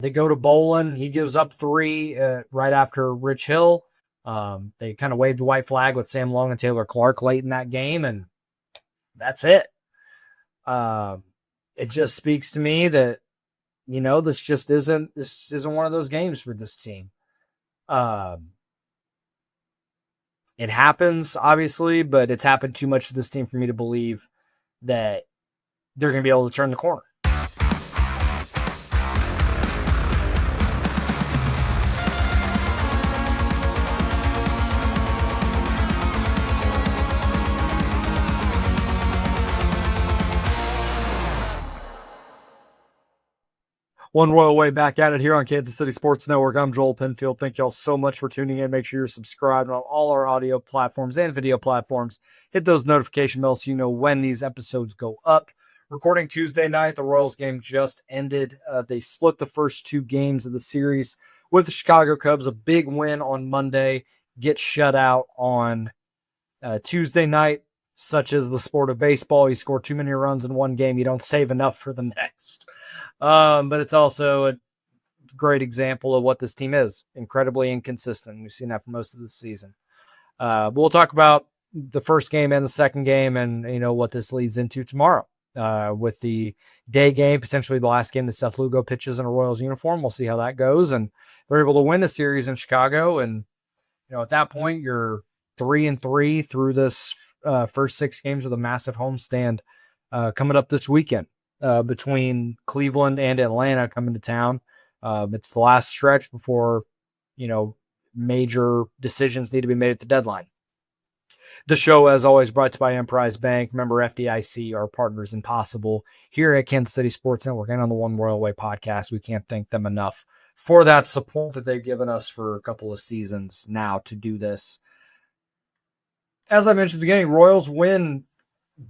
They go to Bolin. He gives up 3 right after Rich Hill. They kind of waved the white flag with Sam Long and Taylor Clark late in that game, and that's it. It just speaks to me that, this isn't one of those games for this team. It happens, obviously, but it's happened too much to this team for me to believe that they're going to be able to turn the corner. One Royal Way back at it here on Kansas City Sports Network. I'm Joel Penfield. Thank y'all so much for tuning in. Make sure you're subscribed on all our audio platforms and video platforms. Hit those notification bells so you know when these episodes go up. Recording Tuesday night, the Royals game just ended. They split the first 2 games of the series with the Chicago Cubs. A big win on Monday. Get shut out on Tuesday night. Such as the sport of baseball. You score too many runs in one game, you don't save enough for the next. But it's also a great example of what this team is. Incredibly inconsistent. We've seen that for most of the season. We'll talk about the first game and the second game and, what this leads into tomorrow. With the day game, potentially the last game that Seth Lugo pitches in a Royals uniform. We'll see how that goes. And they're able to win the series in Chicago. And, at that point, you're 3-3 through this first 6 games with a massive homestand coming up this weekend. Between Cleveland and Atlanta coming to town. It's the last stretch before, major decisions need to be made at the deadline. The show, as always, brought to you by Emprise Bank. Member FDIC, our partners in Possible here at Kansas City Sports Network and on the One Royal Way podcast. We can't thank them enough for that support that they've given us for a couple of seasons now to do this. As I mentioned at the beginning, Royals win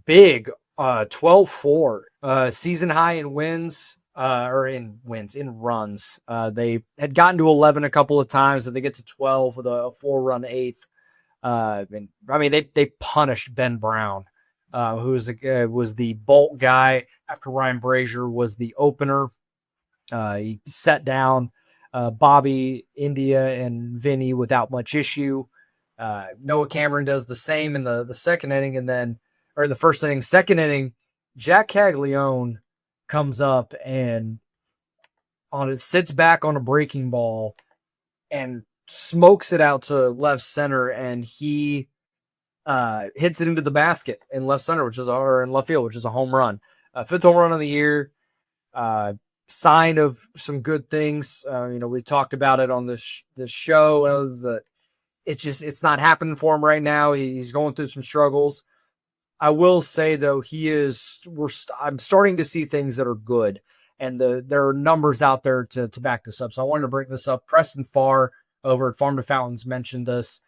big 12-4, season high in wins, in runs. They had gotten to 11 a couple of times, and they get to 12 with a 4-run 8th. They punished Ben Brown, who was the bolt guy after Ryan Brazier was the opener. He set down Bobby, India, and Vinny without much issue. Noah Cameron does the same in the second inning, and then the first inning. Second inning, Jac Caglianone comes up and sits back on a breaking ball and smokes it out to left center, and he hits it into the basket in left center, in left field, which is a home run. 5th home run of the year. Sign of some good things. We talked about it on this show. It's not happening for him right now. He's going through some struggles. I will say, though, I'm starting to see things that are good, and there are numbers out there to back this up. So I wanted to bring this up. Preston Farr over at Farm to Fountains mentioned this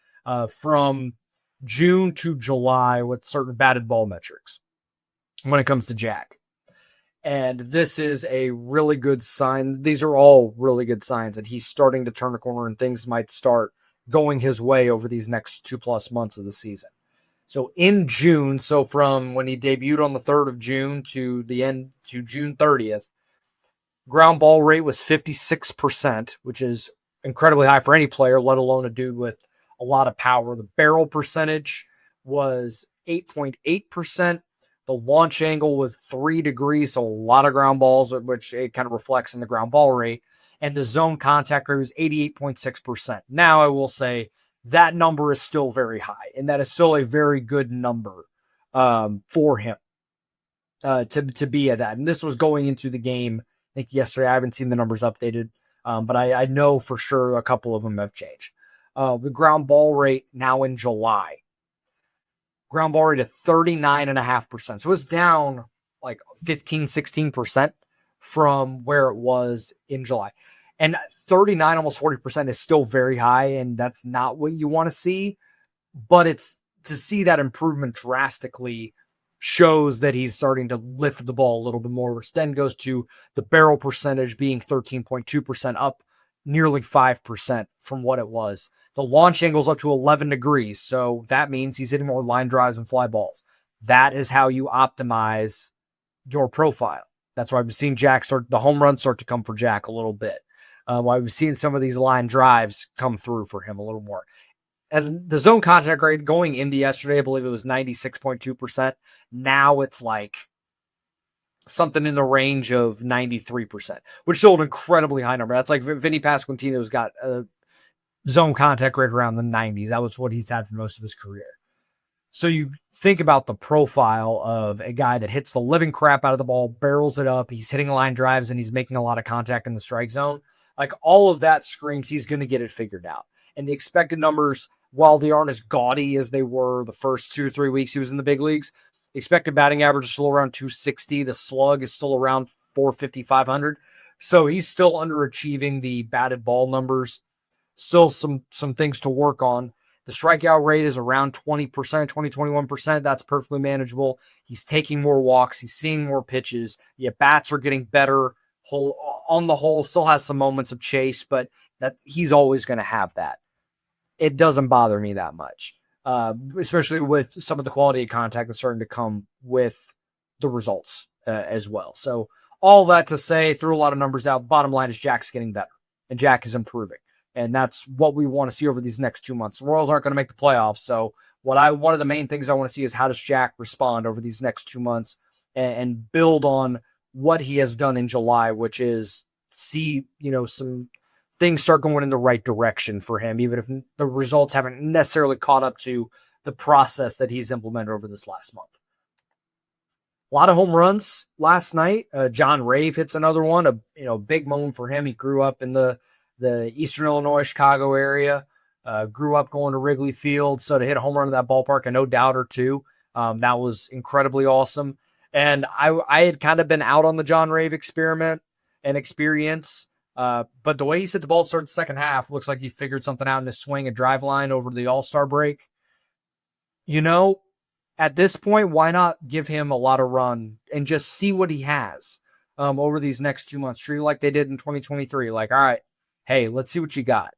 from June to July with certain batted ball metrics when it comes to Jack. And this is a really good sign. These are all really good signs that he's starting to turn the corner and things might start going his way over these next 2+ months of the season. So in June, from when he debuted on the 3rd of June to the end to June 30th, ground ball rate was 56%, which is incredibly high for any player, let alone a dude with a lot of power. The barrel percentage was 8.8%. The launch angle was 3 degrees, so a lot of ground balls, which it kind of reflects in the ground ball rate. And the zone contact rate was 88.6%. Now, I will say, that number is still very high, and that is still a very good number for him to be at that. And this was going into the game, I think yesterday. I haven't seen the numbers updated, but I know for sure a couple of them have changed. The ground ball rate now in July, ground ball rate of 39.5%. So it's down like 15, 16% from where it was in July. And 39, almost 40% is still very high, and that's not what you want to see. But it's to see that improvement drastically shows that he's starting to lift the ball a little bit more, which then goes to the barrel percentage being 13.2%, up nearly 5% from what it was. The launch angle's up to 11 degrees, so that means he's hitting more line drives and fly balls. That is how you optimize your profile. That's why I've seen the home runs start to come for Jack a little bit. Why we've seen some of these line drives come through for him a little more. And the zone contact rate going into yesterday, I believe it was 96.2%. Now it's like something in the range of 93%, which is still an incredibly high number. That's like Vinny Pasquantino's got a zone contact rate around the 90s. That was what he's had for most of his career. So you think about the profile of a guy that hits the living crap out of the ball, barrels it up, he's hitting line drives, and he's making a lot of contact in the strike zone. Like, all of that screams he's going to get it figured out. And the expected numbers, while they aren't as gaudy as they were the first 2 or 3 weeks he was in the big leagues, expected batting average is still around 260. The slug is still around 450, 500. So he's still underachieving the batted ball numbers. Still some things to work on. The strikeout rate is around 20%, 21%. That's perfectly manageable. He's taking more walks. He's seeing more pitches. The at-bats are getting better. On the whole, still has some moments of chase, but that he's always going to have that. It doesn't bother me that much, especially with some of the quality of contact that's starting to come with the results as well. So all that to say, threw a lot of numbers out. Bottom line is Jac's getting better, and Jac is improving. And that's what we want to see over these next 2 months. The Royals aren't going to make the playoffs. So one of the main things I want to see is how does Jac respond over these next 2 months and build on what he has done in July, which is see, some things start going in the right direction for him, even if the results haven't necessarily caught up to the process that he's implemented over this last month. A lot of home runs last night. John Rave hits another one, a big moment for him. He grew up in the Eastern Illinois, Chicago area, grew up going to Wrigley Field. So to hit a home run in that ballpark, no doubt or two, that was incredibly awesome. And I had kind of been out on the John Rave experiment and experience, but the way he hit the ball to start the second half looks like he figured something out in his swing, a drive line over the All-Star break. At this point, why not give him a lot of run and just see what he has over these next 2 months? Treat it like they did in 2023. Like, all right, hey, let's see what you got.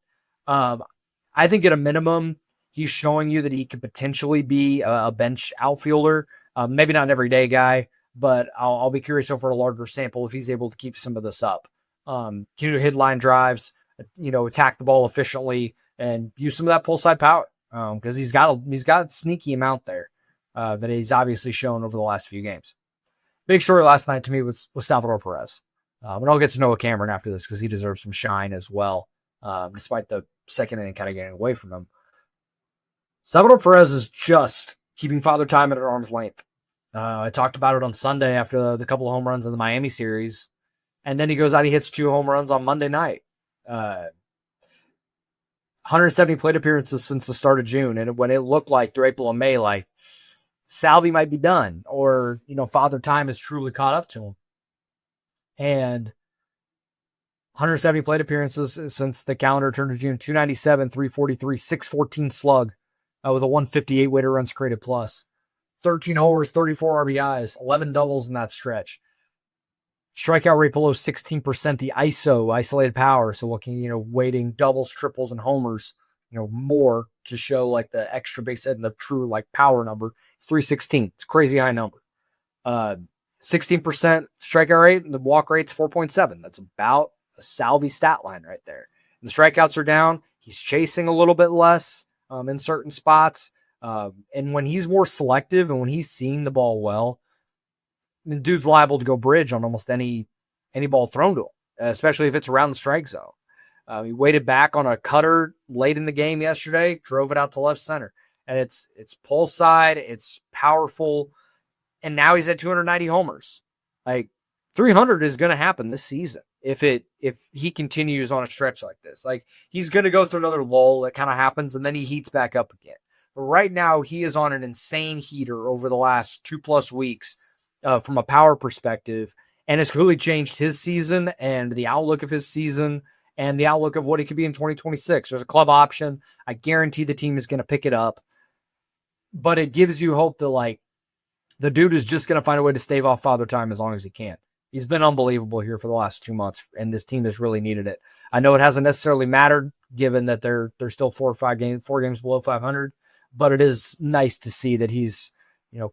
I think at a minimum, he's showing you that he could potentially be a bench outfielder. Maybe not an everyday guy, but I'll be curious over a larger sample if he's able to keep some of this up. Continue to hit line drives, attack the ball efficiently, and use some of that pull side power because he's got a sneaky amount there that he's obviously shown over the last few games. Big story last night to me was Salvador Perez. And I'll get to Noah Cameron after this because he deserves some shine as well, despite the second inning kind of getting away from him. Salvador Perez is just keeping Father Time at arm's length. I talked about it on Sunday after the couple of home runs in the Miami series. And then he goes out, he hits 2 home runs on Monday night. 170 plate appearances since the start of June. And when it looked like through April and May, like Salvi might be done or, Father Time has truly caught up to him. And 170 plate appearances since the calendar turned to June, 297, 343, 614 slug with a 158 weighted runs created plus. 13 homers, 34 RBIs, 11 doubles in that stretch. Strikeout rate below 16%, the ISO, isolated power. So looking, weighting doubles, triples, and homers, more to show like the extra base hit and the true like power number. It's 316. It's a crazy high number. 16% strikeout rate and the walk rate's 4.7. That's about a Salvi stat line right there. And the strikeouts are down. He's chasing a little bit less in certain spots. And when he's more selective and when he's seeing the ball well, the dude's liable to go bridge on almost any ball thrown to him, especially if it's around the strike zone. He waited back on a cutter late in the game yesterday, drove it out to left center. And it's pull side, it's powerful. And now he's at 290 homers. Like 300 is going to happen this season if he continues on a stretch like this. Like he's going to go through another lull that kind of happens and then he heats back up again. But right now he is on an insane heater over the last 2+ weeks from a power perspective, and it's really changed his season and the outlook of his season and the outlook of what he could be in 2026. There's a club option. I guarantee the team is going to pick it up, but it gives you hope that like the dude is just going to find a way to stave off Father Time as long as he can. He's been unbelievable here for the last 2 months, and this team has really needed it. I know it hasn't necessarily mattered given that they're still 4 games below 500, but it is nice to see that he's,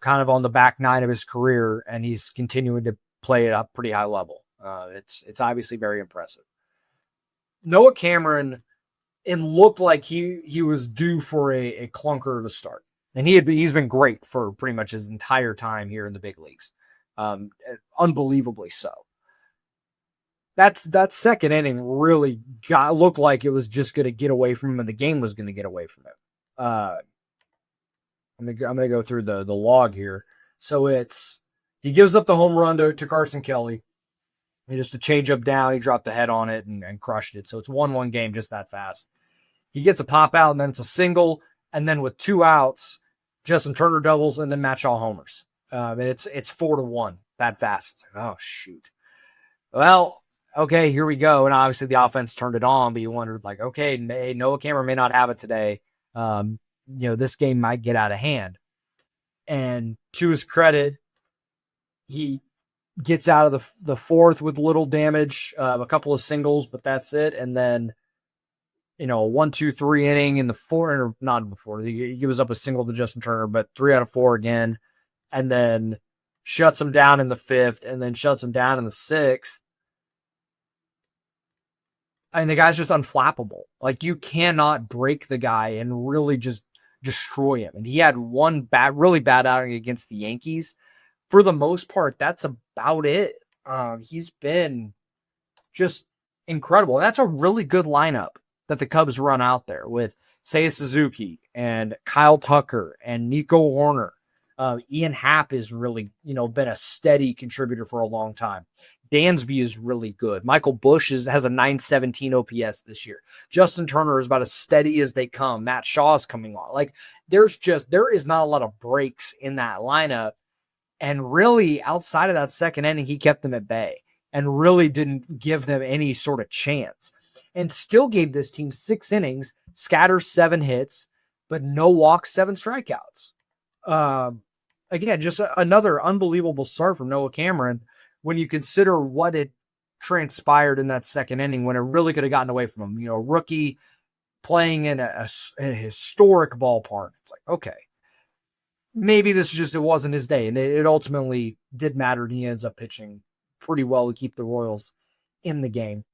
kind of on the back nine of his career and he's continuing to play at a pretty high level. It's obviously very impressive. Noah Cameron, it looked like he was due for a clunker to start. And he's been great for pretty much his entire time here in the big leagues. Unbelievably so. That second inning really looked like it was just going to get away from him, and the game was going to get away from him. I'm gonna go through the log here. So he gives up the home run to Carson Kelly. He just a change up down. He dropped the head on it and crushed it. So it's 1-1 game just that fast. He gets a pop out, and then it's a single, and then with 2 outs, Justin Turner doubles, and then Matt Shaw homers. And it's 4-1 that fast. It's like, oh shoot. Well, okay, here we go. And obviously the offense turned it on, but you wondered, like, okay, Noah Cameron may not have it today. This game might get out of hand. And to his credit, he gets out of the fourth with little damage, a couple of singles, but that's it. And then, a 1-2-3 inning in the fourth, or not before, he gives up a single to Justin Turner, but 3 out of 4 again. And then shuts him down in the fifth, and then shuts him down in the sixth. And the guy's just unflappable. Like, you cannot break the guy and really just destroy him. And he had one really bad outing against the Yankees. For the most part, that's about it. He's been just incredible. And that's a really good lineup that the Cubs run out there with Seiya Suzuki and Kyle Tucker and Nico Warner. Ian Happ is really, been a steady contributor for a long time. Dansby is really good. Michael Busch has a 917 OPS this year. Justin Turner is about as steady as they come. Matt Shaw is coming on. Like, there is not a lot of breaks in that lineup. And really, outside of that second inning, he kept them at bay and really didn't give them any sort of chance. And still gave this team 6 innings, scatters 7 hits, but no walks, 7 strikeouts. Again, just another unbelievable start from Noah Cameron when you consider what it transpired in that second inning when it really could have gotten away from him. Rookie playing in a historic ballpark. It's like, okay, maybe it wasn't his day. And it ultimately did matter. And he ends up pitching pretty well to keep the Royals in the game.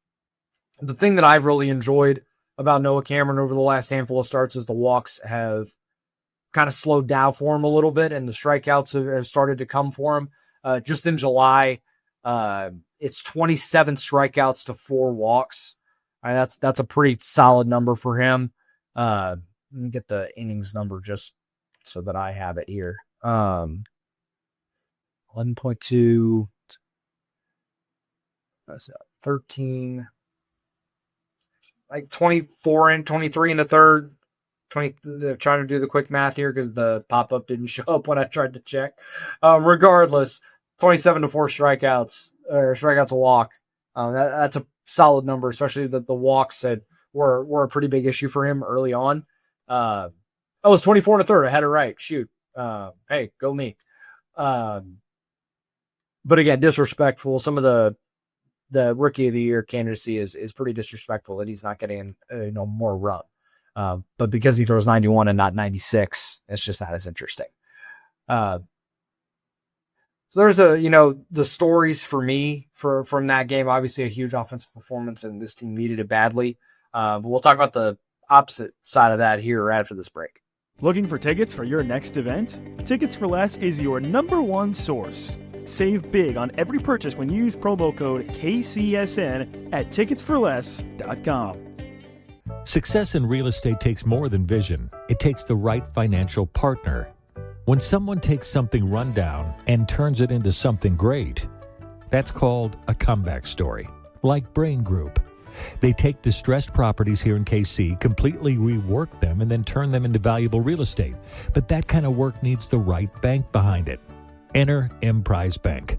The thing that I've really enjoyed about Noah Cameron over the last handful of starts is the walks have kind of slowed down for him a little bit, and the strikeouts have started to come for him. Just in July, it's 27 strikeouts to 4 walks. That's a pretty solid number for him. Let me get the innings number just so that I have it here. 11.2, 13, like 24 and 23 in the third. 20, trying to do the quick math here because the pop-up didn't show up when I tried to check. Regardless, 27 to 4 strikeouts, or strikeouts a walk. That's a solid number, especially that the walks were a pretty big issue for him early on. It was 24 and a third. I had it right. Shoot. Hey, go me. But again, disrespectful. Some of the rookie of the year candidacy is pretty disrespectful that he's not getting more run. But because he throws 91 and not 96, it's just not as interesting. So there's the stories for me from that game. Obviously a huge offensive performance, and this team needed it badly. But we'll talk about the opposite side of that here after this break. Looking for tickets for your next event? Tickets for Less is your #1 source. Save big on every purchase when you use promo code KCSN at ticketsforless.com. Success in real estate takes more than vision. It takes the right financial partner. When someone takes something rundown and turns it into something great, that's called a comeback story, like Brain Group. They take distressed properties here in KC, completely rework them, and then turn them into valuable real estate. But that kind of work needs the right bank behind it. Enter Emprise Bank.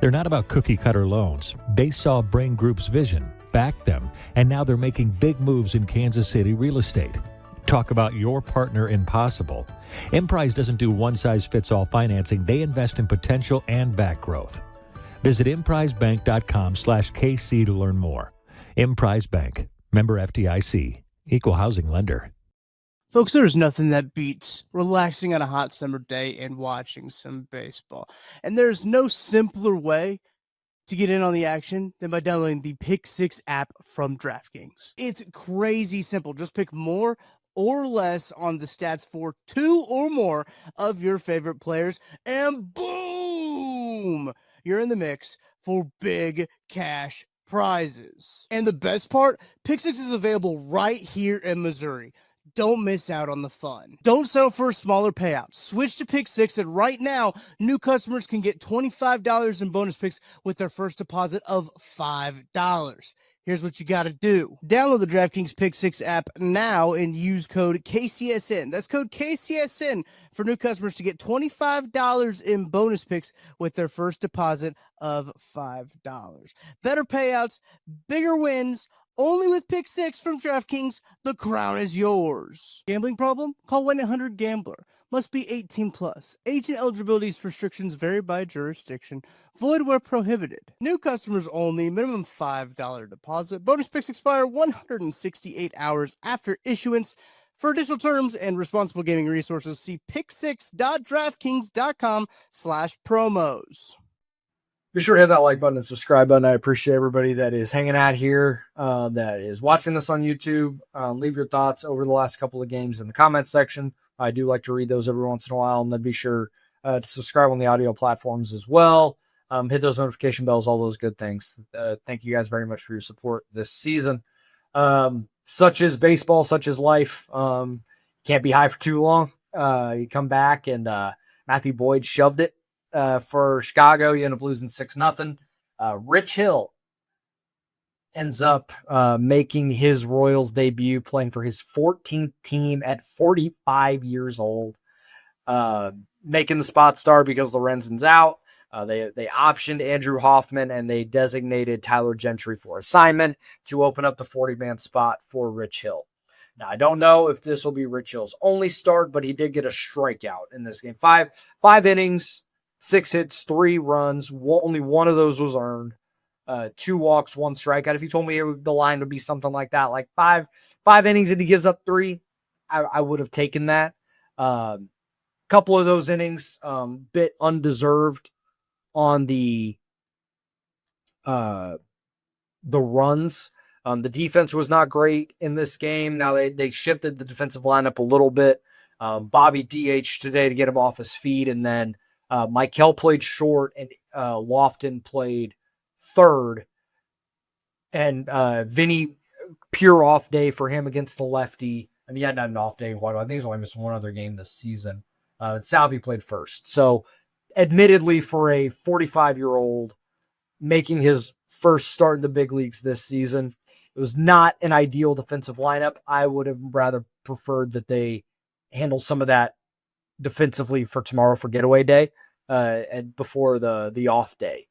They're not about cookie-cutter loans. They saw Brain Group's vision, backed them, and now they're making big moves in Kansas City real estate. Talk about your partner in possible. Emprise doesn't do one-size-fits-all financing. They invest in potential and back growth. Visit emprisebank.com/KC to learn more. Emprise Bank, member FDIC, equal housing lender. Folks, there's nothing that beats relaxing on a hot summer day and watching some baseball. And there's no simpler way to get in on the action than by downloading the Pick 6 app from DraftKings. It's crazy simple. Just pick more or less on the stats for 2 or more of your favorite players, and boom, you're in the mix for big cash prizes. And the best part, Pick 6 is available right here in Missouri. Don't miss out on the fun. Don't settle for a smaller payout. Switch to Pick 6, and right now, new customers can get $25 in bonus picks with their first deposit of $5. Here's what you got to do. Download the DraftKings Pick 6 app now and use code KCSN. That's code KCSN for new customers to get $25 in bonus picks with their first deposit of $5. Better payouts, bigger wins, only with Pick 6 from DraftKings. The crown is yours. Gambling problem? Call 1-800-GAMBLER. Must be 18 plus. Age and eligibility restrictions vary by jurisdiction. Void where prohibited. New customers only. Minimum $5 deposit. Bonus picks expire 168 hours after issuance. For additional terms and responsible gaming resources, see pick6.draftkings.com/promos. Be sure to hit that like button and subscribe button. I appreciate everybody that is hanging out here, that is watching this on YouTube. Leave your thoughts over the last couple of games in the comments section. I do like to read those every once in a while. And then be sure to subscribe on the audio platforms as well. Hit those notification bells, all those good things. Thank you guys very much for your support this season. Such is baseball, such is life. Can't be high for too long. You come back and Matthew Boyd shoved it for Chicago. You end up losing 6-0. Rich Hill ends up making his Royals debut, playing for his 14th team at 45 years old. Making the spot start because Lorenzen's out. They optioned Andrew Hoffman, and they designated Tyler Gentry for assignment to open up the 40-man spot for Rich Hill. Now, I don't know if this will be Rich Hill's only start, but he did get a strikeout in this game. Five innings, 6 hits, 3 runs. Only one of those was earned. 2 walks, 1 strikeout. If you told me the line would be something like that, like five innings and he gives up 3, I would have taken that. Couple of those innings, bit undeserved on the runs. The defense was not great in this game. Now they shifted the defensive lineup a little bit. Bobby DH today to get him off his feet, and then Michael played short, and Lofton played third. And Vinny, pure off day for him against the lefty. I mean, he hadn't had an off day in quite a while. I think he's only missed one other game this season. Salvi played first. So, admittedly, for a 45-year-old making his first start in the big leagues this season, it was not an ideal defensive lineup. I would have rather preferred that they handle some of that defensively for tomorrow for getaway day and before the off day.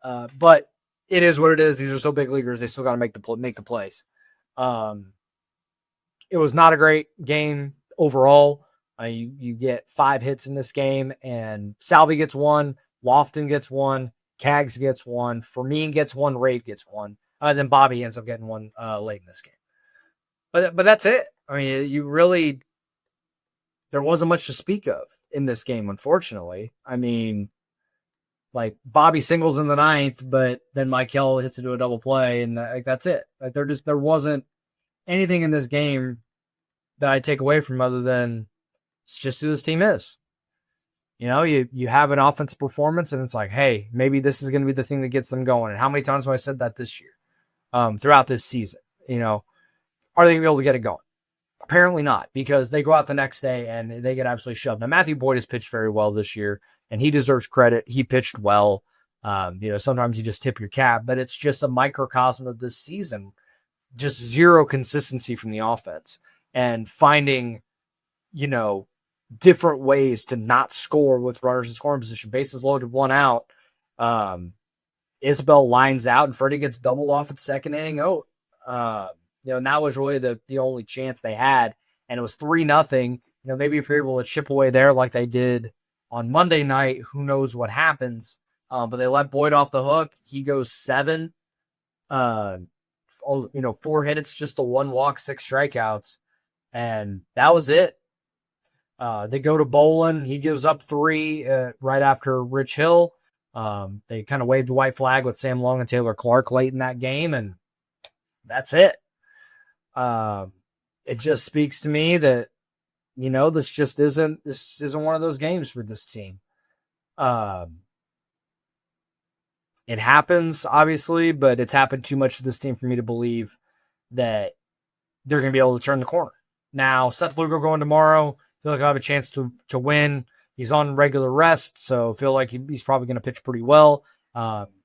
But it is what it is. These are still big leaguers. They still got to make the plays. It was not a great game overall. You get 5 hits in this game, and Salvi gets 1, Lofton gets 1, Cags gets 1, Fermin gets 1, Rave gets 1. Then Bobby ends up getting 1 late in this game. But that's it. I mean, there wasn't much to speak of in this game, unfortunately. I mean, like Bobby singles in the 9th, but then Michael hits into a double play, and that's it. Like there wasn't anything in this game that I take away from other than it's just who this team is. You know, you have an offensive performance, and it's like, hey, maybe this is going to be the thing that gets them going. And how many times have I said that this year, throughout this season? You know, are they going to be able to get it going? Apparently not, because they go out the next day and they get absolutely shoved. Now, Matthew Boyd has pitched very well this year, and he deserves credit. He pitched well. Sometimes you just tip your cap, but it's just a microcosm of this season. Just zero consistency from the offense and finding, different ways to not score with runners in scoring position. Bases loaded, 1 out. Isabel lines out, and Freddie gets doubled off at second inning. And that was really the only chance they had. And it was 3-0. Maybe if you're able to chip away there like they did on Monday night, who knows what happens. But they let Boyd off the hook. He goes 7. 4 hits, just the 1 walk, 6 strikeouts. And that was it. They go to Bolin. He gives up 3 right after Rich Hill. They kind of waved the white flag with Sam Long and Taylor Clark late in that game, and that's it. It just speaks to me that, this isn't one of those games for this team. It happens, obviously, but it's happened too much to this team for me to believe that they're going to be able to turn the corner. Now, Seth Lugo going tomorrow. I feel like I have a chance to win. He's on regular rest, so I feel like he's probably going to pitch pretty well.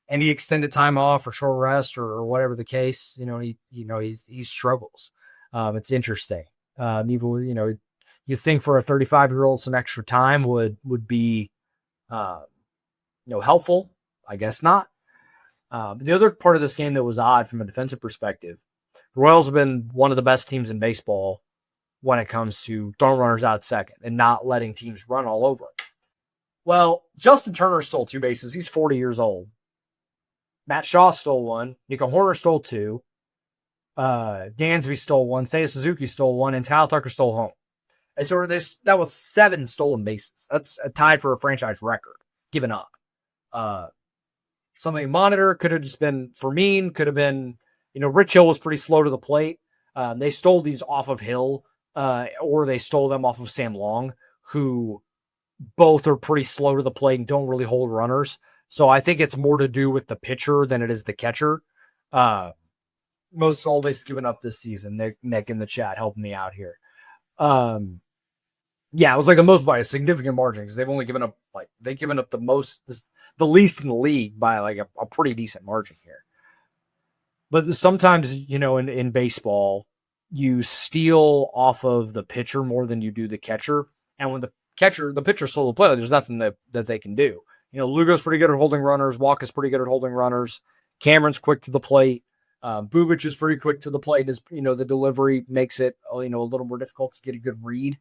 Any extended time off or short rest or whatever the case, he struggles. It's interesting. Even you think for a 35-year-old some extra time would be helpful. I guess not. But the other part of this game that was odd from a defensive perspective, the Royals have been one of the best teams in baseball when it comes to throwing runners out second and not letting teams run all over them. Well, Justin Turner stole 2 bases. He's 40 years old. Matt Shaw stole 1. Nico Horner stole 2. Dansby stole 1. Seiya Suzuki stole 1. And Kyle Tucker stole home. And so that was 7 stolen bases. That's tied for a franchise record given up. Something monitor could have just been Fermin, could have been, Rich Hill was pretty slow to the plate. They stole these off of Hill, or they stole them off of Sam Long, who both are pretty slow to the plate and don't really hold runners. So I think it's more to do with the pitcher than it is the catcher. Most always given up this season. Nick in the chat helping me out here. Yeah, it was like the most by a significant margin because they've only given up the least in the league by like a pretty decent margin here. But sometimes, in baseball, you steal off of the pitcher more than you do the catcher. And when the pitcher stole the play, there's nothing that they can do. Lugo's pretty good at holding runners. Walker's pretty good at holding runners. Cameron's quick to the plate. Bubic is pretty quick to the plate. The delivery makes it, a little more difficult to get a good read.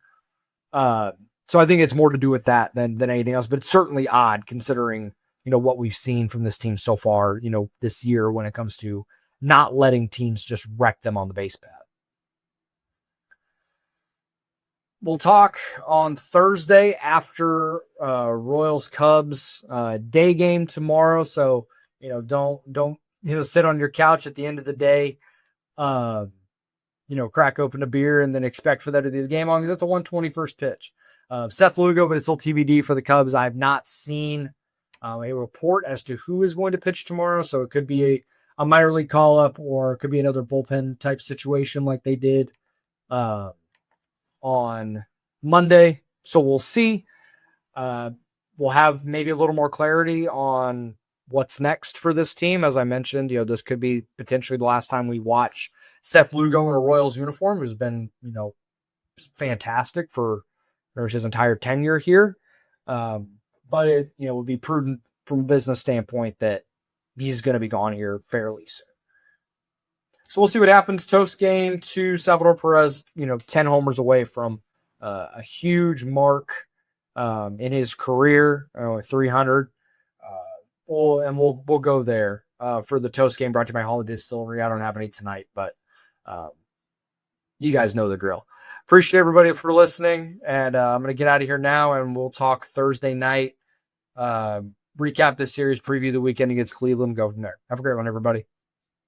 So I think it's more to do with that than anything else, but it's certainly odd considering, what we've seen from this team so far, this year when it comes to not letting teams just wreck them on the base path. We'll talk on Thursday after Royals Cubs day game tomorrow. So, don't sit on your couch at the end of the day, crack open a beer and then expect for that to be the game on because it's a 121st pitch. Seth Lugo, but it's still TBD for the Cubs. I have not seen a report as to who is going to pitch tomorrow. So it could be a minor league call-up or it could be another bullpen type situation like they did on Monday. So we'll see. We'll have maybe a little more clarity on what's next for this team. As I mentioned, this could be potentially the last time we watch Seth Lugo in a Royals uniform, who's been, fantastic for his entire tenure here. But it, would be prudent from a business standpoint that he's going to be gone here fairly soon. So we'll see what happens. Toast game to Salvador Perez, 10 homers away from a huge mark in his career, 300. We'll go there for the toast game brought to you by Holiday Distillery. I don't have any tonight, but you guys know the drill. Appreciate everybody for listening, and I'm going to get out of here now, and we'll talk Thursday night. Recap this series, preview the weekend against Cleveland, go from there. Have a great one, everybody.